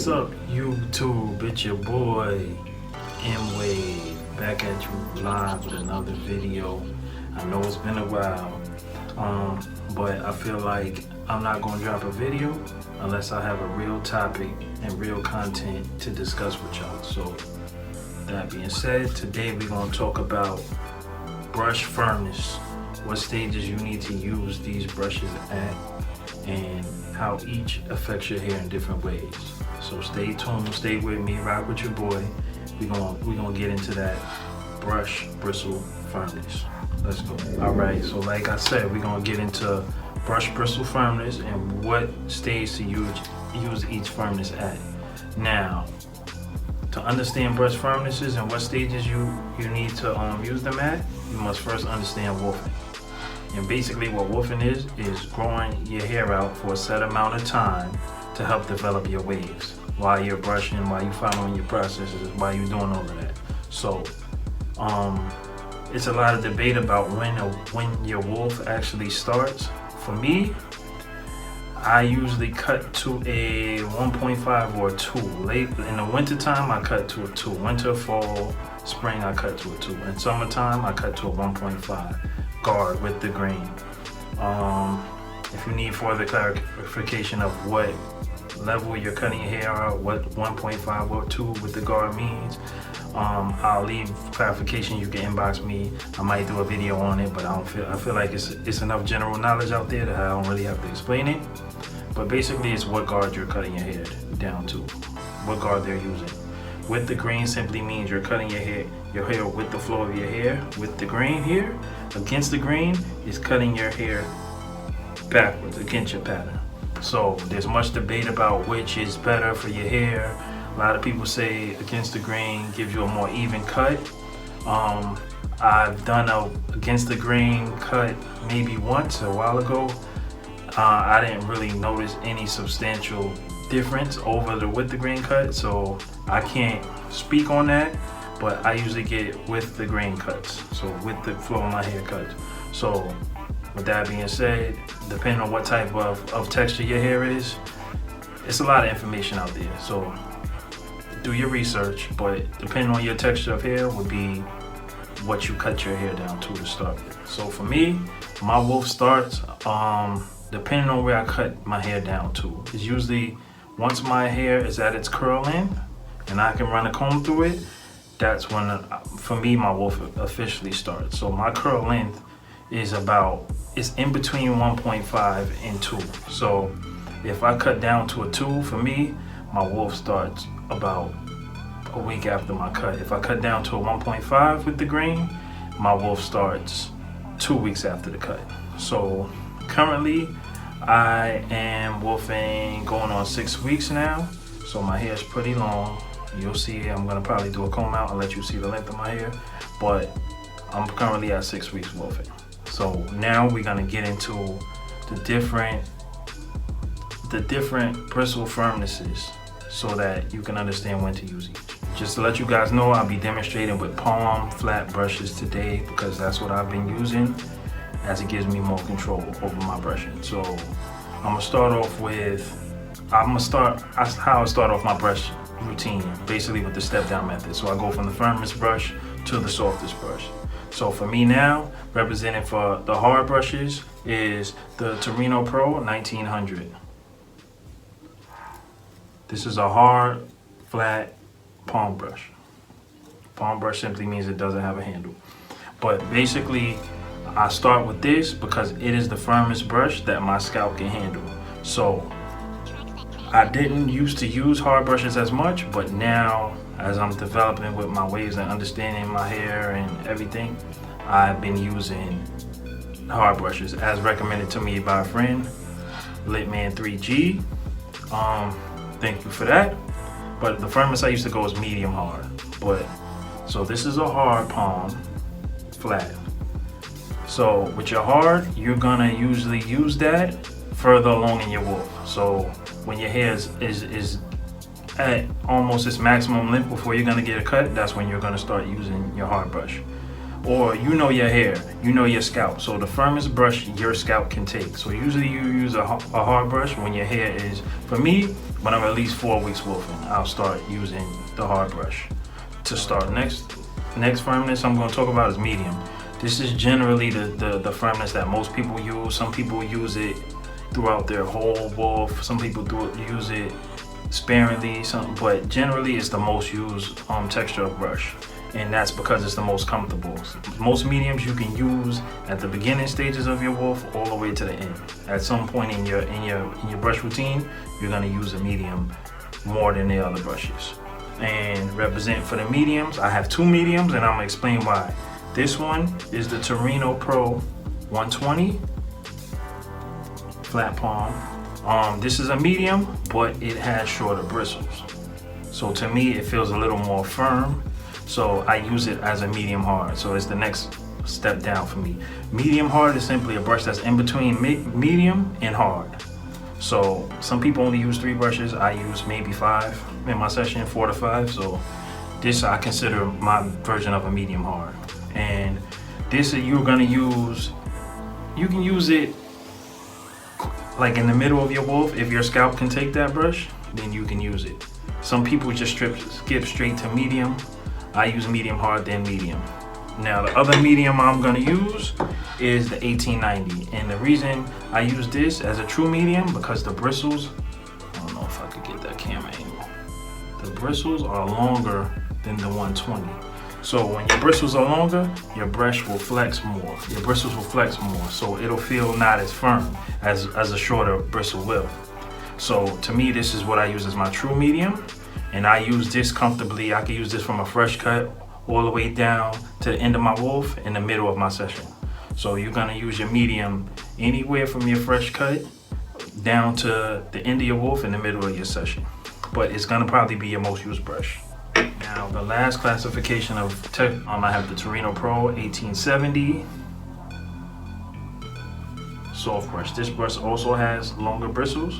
What's up, YouTube? It's your boy M-Wave back at you live with another video. I know it's been a while, but I feel like I'm not gonna drop a video unless I have a real topic and real content to discuss with y'all. So that being said, today we're gonna talk about brush firmness, what stages you need to use these brushes at, and how each affects your hair in different ways. So stay tuned, stay with me, rock with your boy. We're gonna get into that brush bristle firmness. Let's go. All right, so like I said, we're gonna get into brush bristle firmness and what stage to use each firmness at. Now, to understand brush firmnesses and what stages you need to use them at, you must first understand woofing. And basically what woofing is growing your hair out for a set amount of time to help develop your waves while you're brushing, while you're following your processes, while you're doing all of that. So it's a lot of debate about when your woof actually starts. For me, I usually cut to a 1.5 or a 2. Late in the winter time, I cut to a 2. Winter, fall, spring, I cut to a 2. In summertime, I cut to a 1.5 guard with the green. If you need further clarification of what level you're cutting your hair out, what 1.5 or 2 with the guard means, I'll leave clarification. You can inbox me. I might do a video on it, but I feel like it's enough general knowledge out there that I don't really have to explain it. But basically, it's what guard you're cutting your hair down to, what guard they're using. With the green simply means you're cutting your hair with the flow of your hair. With the green here, against the green, is cutting your hair backwards against your pattern. So there's much debate about which is better for your hair. A lot of people say against the grain gives you a more even cut. I've done a against the grain cut maybe once a while ago. I didn't really notice any substantial difference over the with the grain cut, so I can't speak on that, but I usually get with the grain cuts, so with the flow of my hair cuts. So with that being said, depending on what type of texture your hair is, it's a lot of information out there. So do your research, but depending on your texture of hair would be what you cut your hair down to start with. So for me, my woof starts depending on where I cut my hair down to. It's usually once my hair is at its curl length and I can run a comb through it, that's when for me my woof officially starts. So my curl length is it's in between 1.5 and 2. So if I cut down to a 2, for me, my woof starts about a week after my cut. If I cut down to a 1.5 with the green, my woof starts 2 weeks after the cut. So currently I am woofing going on 6 weeks now. So my hair is pretty long. You'll see I'm gonna probably do a comb out and let you see the length of my hair, but I'm currently at 6 weeks woofing. So now we're gonna get into the different bristle firmnesses so that you can understand when to use each. Just to let you guys know, I'll be demonstrating with palm flat brushes today because that's what I've been using, as it gives me more control over my brushing. So I'm gonna start off how I start off my brush routine, basically with the step down method. So I go from the firmest brush to the softest brush. So for me now, representing for the hard brushes is the Torino Pro 1900. This is a hard, flat palm brush. Palm brush simply means it doesn't have a handle. But basically, I start with this because it is the firmest brush that my scalp can handle. So I didn't used to use hard brushes as much, but now as I'm developing with my waves and understanding my hair and everything, I've been using hard brushes as recommended to me by a friend, Litman 3G. Thank you for that. But the firmest I used to go is medium hard. So this is a hard palm, flat. So with your hard, you're gonna usually use that further along in your woof. So when your hair is at almost its maximum length before you're gonna get a cut, that's when you're gonna start using your hard brush. or you know your hair, you know your scalp. So the firmest brush your scalp can take. So usually you use a hard brush when your hair is, for me, when I'm at least 4 weeks wolfing, I'll start using the hard brush to start. Next firmness I'm going to talk about is medium. This is generally the firmness that most people use. Some people use it throughout their whole wolf. Some people use it sparingly, but generally it's the most used texture of brush, and that's because it's the most comfortable. Most mediums you can use at the beginning stages of your wolf all the way to the end. At some point in your brush routine, you're gonna use a medium more than the other brushes. And represent for the mediums, I have 2 mediums, and I'm gonna explain why. This one is the Torino Pro 120 flat palm. This is a medium, but it has shorter bristles. So to me, it feels a little more firm. So I use it as a medium hard. So it's the next step down for me. Medium hard is simply a brush that's in between medium and hard. So some people only use 3 brushes. I use maybe 5 in my session, 4 to 5. So this I consider my version of a medium hard. And this you're gonna use, you can use it like in the middle of your wolf. If your scalp can take that brush, then you can use it. Some people just skip straight to medium. I use medium hard, then medium. Now the other medium I'm gonna use is the 1890. And the reason I use this as a true medium, because the bristles, I don't know if I could get that camera angle. The bristles are longer than the 120. So when your bristles are longer, your brush will flex more. Your bristles will flex more, so it'll feel not as firm as a shorter bristle will. So to me, this is what I use as my true medium, and I use this comfortably. I can use this from a fresh cut all the way down to the end of my wolf in the middle of my session. So you're gonna use your medium anywhere from your fresh cut down to the end of your wolf in the middle of your session. But it's gonna probably be your most used brush. Now the last classification of I have the Torino Pro 1870 soft brush. This brush also has longer bristles,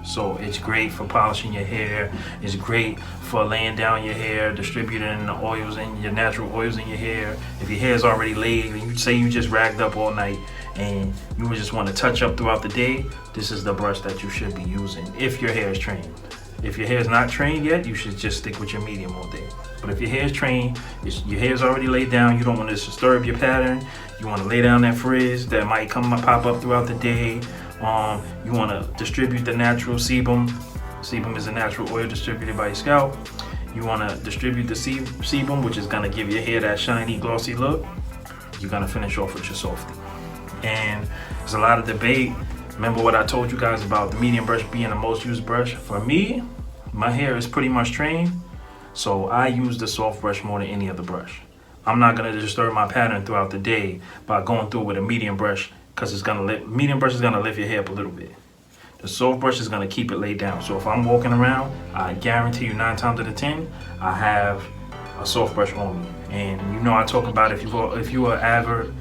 so it's great for polishing your hair. It's great for laying down your hair, distributing the oils and your natural oils in your hair. If your hair is already laid and you say you just ragged up all night and you just want to touch up throughout the day, this is the brush that you should be using if your hair is trained. If your hair is not trained yet, you should just stick with your medium all day. But if your hair is trained, your hair is already laid down, you don't want to disturb your pattern, you want to lay down that frizz that might pop up throughout the day, you want to distribute the natural sebum. Sebum is a natural oil distributed by your scalp. You want to distribute the sebum, which is going to give your hair that shiny, glossy look. You're going to finish off with your softy. And there's a lot of debate. Remember what I told you guys about the medium brush being the most used brush? For me, my hair is pretty much trained, so I use the soft brush more than any other brush. I'm not gonna disturb my pattern throughout the day by going through with a medium brush, because medium brush is gonna lift your hair up a little bit. The soft brush is gonna keep it laid down. So if I'm walking around, I guarantee you 9 times out of 10, I have a soft brush on me. And you know I talk about if you are an avid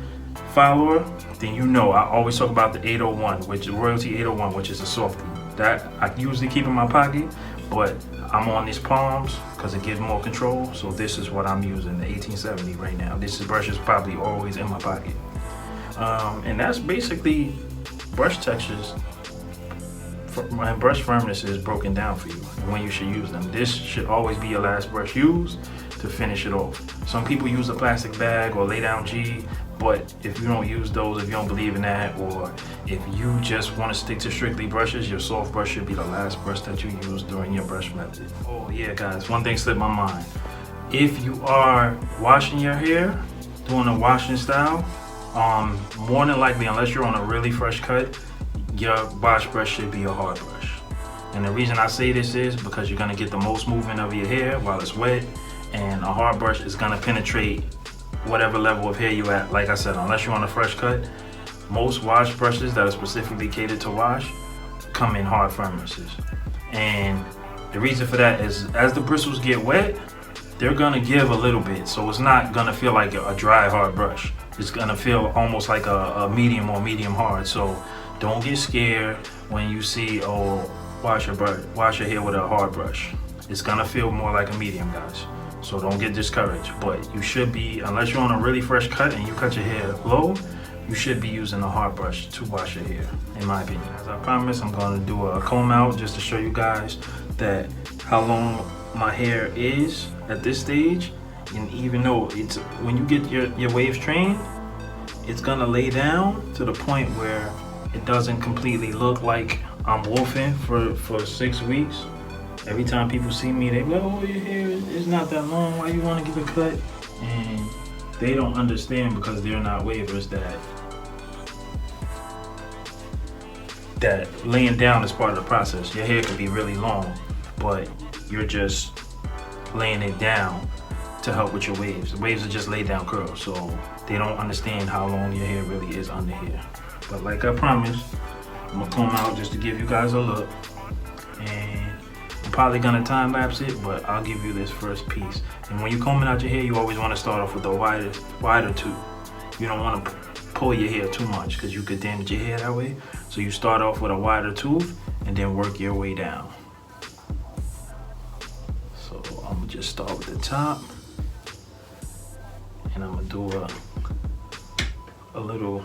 follower, then you know I always talk about the 801, which is Royalty 801, which is a softie. That I usually keep in my pocket, but I'm on these palms because it gives more control. So this is what I'm using, the 1870 right now. This brush is probably always in my pocket. And that's basically brush textures. My brush firmness is broken down for you and when you should use them. This should always be your last brush used to finish it off. Some people use a plastic bag or lay down G, but if you don't use those, if you don't believe in that, or if you just want to stick to strictly brushes, your soft brush should be the last brush that you use during your brush method. Oh yeah guys, one thing slipped my mind. If you are washing your hair, doing a washing style, more than likely, unless you're on a really fresh cut, your wash brush should be a hard brush. And the reason I say this is because you're gonna get the most movement of your hair while it's wet, and a hard brush is gonna penetrate whatever level of hair you at. Like I said, unless you're on a fresh cut, most wash brushes that are specifically catered to wash come in hard firmnesses. And the reason for that is as the bristles get wet, they're gonna give a little bit. So it's not gonna feel like a dry hard brush. It's gonna feel almost like a medium or medium hard. So don't get scared when you see, oh, wash your hair with a hard brush. It's gonna feel more like a medium, guys. So don't get discouraged. But you should be, unless you're on a really fresh cut and you cut your hair low, you should be using a hard brush to wash your hair, in my opinion. As I promised, I'm going to do a comb out just to show you guys that how long my hair is at this stage. And even though it's, when you get your waves trained, it's gonna lay down to the point where it doesn't completely look like I'm wolfing for 6 weeks. Every time people see me, they go, oh, your hair is not that long, why you wanna give a cut? And they don't understand, because they're not wavers, that laying down is part of the process. Your hair can be really long, but you're just laying it down to help with your waves. The waves are just laid down curls, so they don't understand how long your hair really is under here. But like I promised, I'm gonna comb out just to give you guys a look. And I'm probably gonna time lapse it, but I'll give you this first piece. And when you're combing out your hair, you always wanna start off with a wider tooth. You don't wanna pull your hair too much, because you could damage your hair that way. So you start off with a wider tooth and then work your way down. So I'm gonna just start with the top. And I'm gonna do a little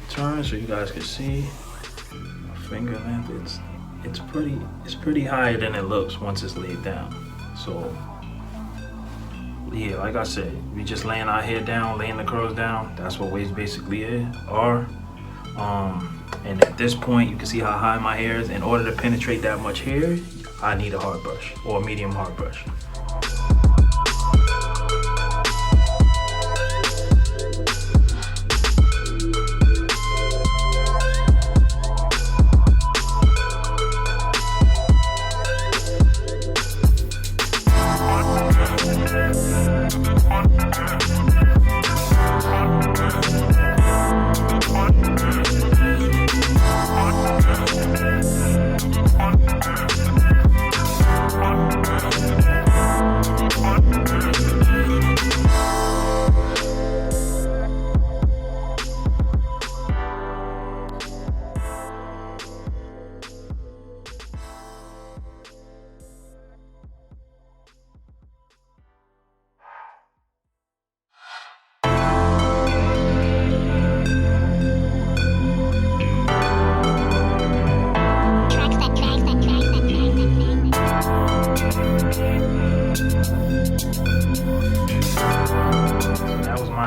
turn so you guys can see my finger length. It's pretty higher than it looks once it's laid down. So yeah, like I said, we just laying our hair down, laying the curls down. That's what waves basically are. And at this point, you can see how high my hair is. In order to penetrate that much hair, I need a hard brush or a medium hard brush.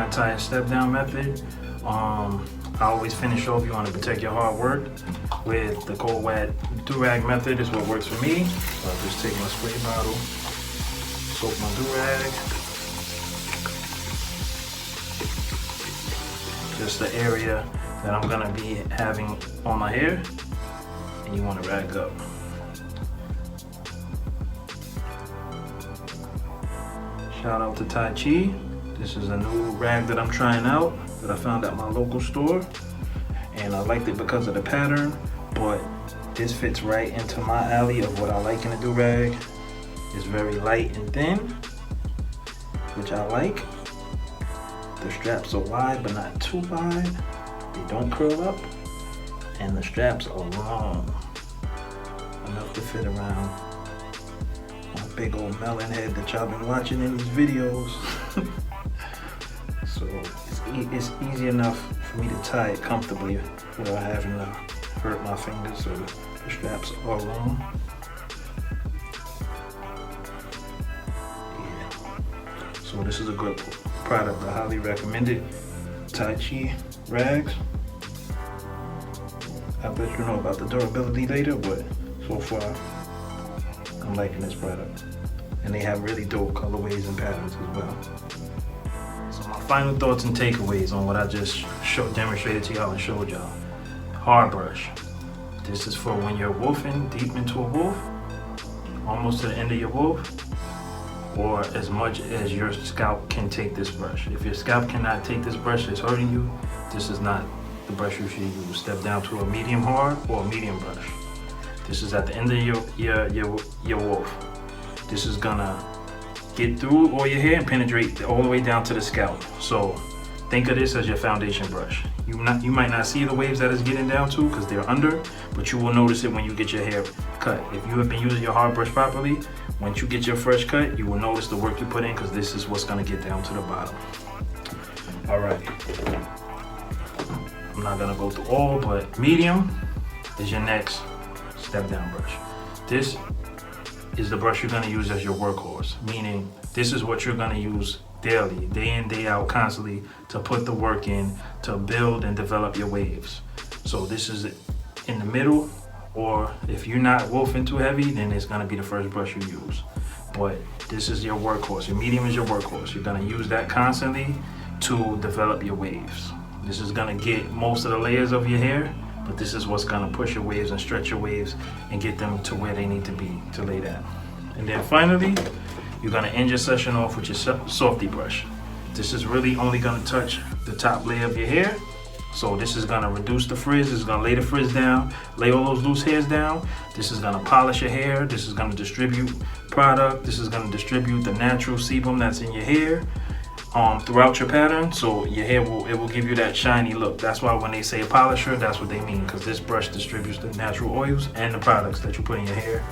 Entire step down method. I always finish off, you want to protect your hard work with the cold wet do-rag method. Is what works for me. So I'll just take my spray bottle, soak my do-rag, just the area that I'm gonna be having on my hair, and you want to rag up. Shout out to Tai Chi. This is a new rag that I'm trying out that I found at my local store, and I liked it because of the pattern, but this fits right into my alley of what I like in a do-rag. It's very light and thin, which I like. The straps are wide, but not too wide. They don't curl up, and the straps are long, enough to fit around my big old melon head that y'all been watching in these videos. So it's easy enough for me to tie it comfortably without having to hurt my fingers. So the straps are long. Yeah. So this is a good product. I highly recommend it. Tai Chi rags. I'll let you know about the durability later, but so far I'm liking this product. And they have really dope colorways and patterns as well. So my final thoughts and takeaways on what I just demonstrated to y'all and showed y'all. Hard brush. This is for when you're wolfing deep into a wolf, almost to the end of your wolf, or as much as your scalp can take this brush. If your scalp cannot take this brush that's hurting you, this is not the brush you should use. Step down to a medium hard or a medium brush. This is at the end of your wolf. This is gonna get through all your hair and penetrate all the way down to the scalp. So think of this as your foundation brush. You might not see the waves that it's getting down to because they're under, but you will notice it when you get your hair cut. If you have been using your hard brush properly, once you get your fresh cut, you will notice the work you put in because this is what's gonna get down to the bottom. All right. I'm not gonna go through all, but medium is your next step down brush. This is the brush you're gonna use as your workhorse, meaning this is what you're gonna use daily, day in, day out, constantly to put the work in to build and develop your waves. So this is in the middle, or if you're not wolfing too heavy, then it's gonna be the first brush you use. But this is your workhorse. Your medium is your workhorse. You're gonna use that constantly to develop your waves. This is gonna get most of the layers of your hair, but this is what's gonna push your waves and stretch your waves and get them to where they need to be to lay down. And then finally, you're gonna end your session off with your softy brush. This is really only gonna touch the top layer of your hair. So this is gonna reduce the frizz, this is gonna lay the frizz down, lay all those loose hairs down. This is gonna polish your hair, this is gonna distribute product, this is gonna distribute the natural sebum that's in your hair throughout your pattern, so your hair will give you that shiny look. That's why when they say a polisher, that's what they mean, because this brush distributes the natural oils and the products that you put in your hair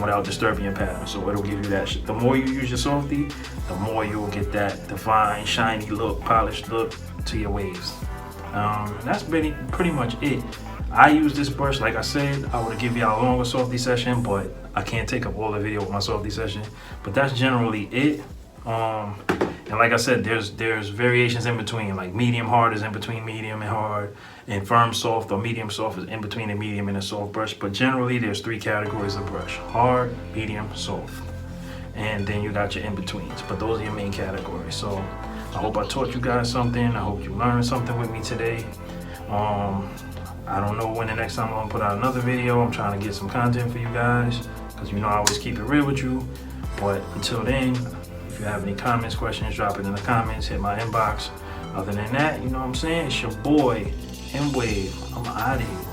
without disturbing your pattern. So it'll give you that. The more you use your softy, the more you will get that divine, shiny look, polished look to your waves. That's pretty much it. I use this brush, like I said, I would give you a longer softy session, but I can't take up all the video with my softy session. But that's generally it. And like I said, there's variations in between, like medium hard is in between medium and hard, and firm soft or medium soft is in between a medium and a soft brush. But generally there's 3 categories of brush: hard, medium, soft. And then you got your in-betweens, but those are your main categories. So I hope I taught you guys something. I hope you learned something with me today. I don't know when the next time I'm gonna put out another video. I'm trying to get some content for you guys, because you know I always keep it real with you. But until then, if you have any comments, questions, drop it in the comments, hit my inbox. Other than that, you know what I'm saying? It's your boy, M-Wave. I'm out of here.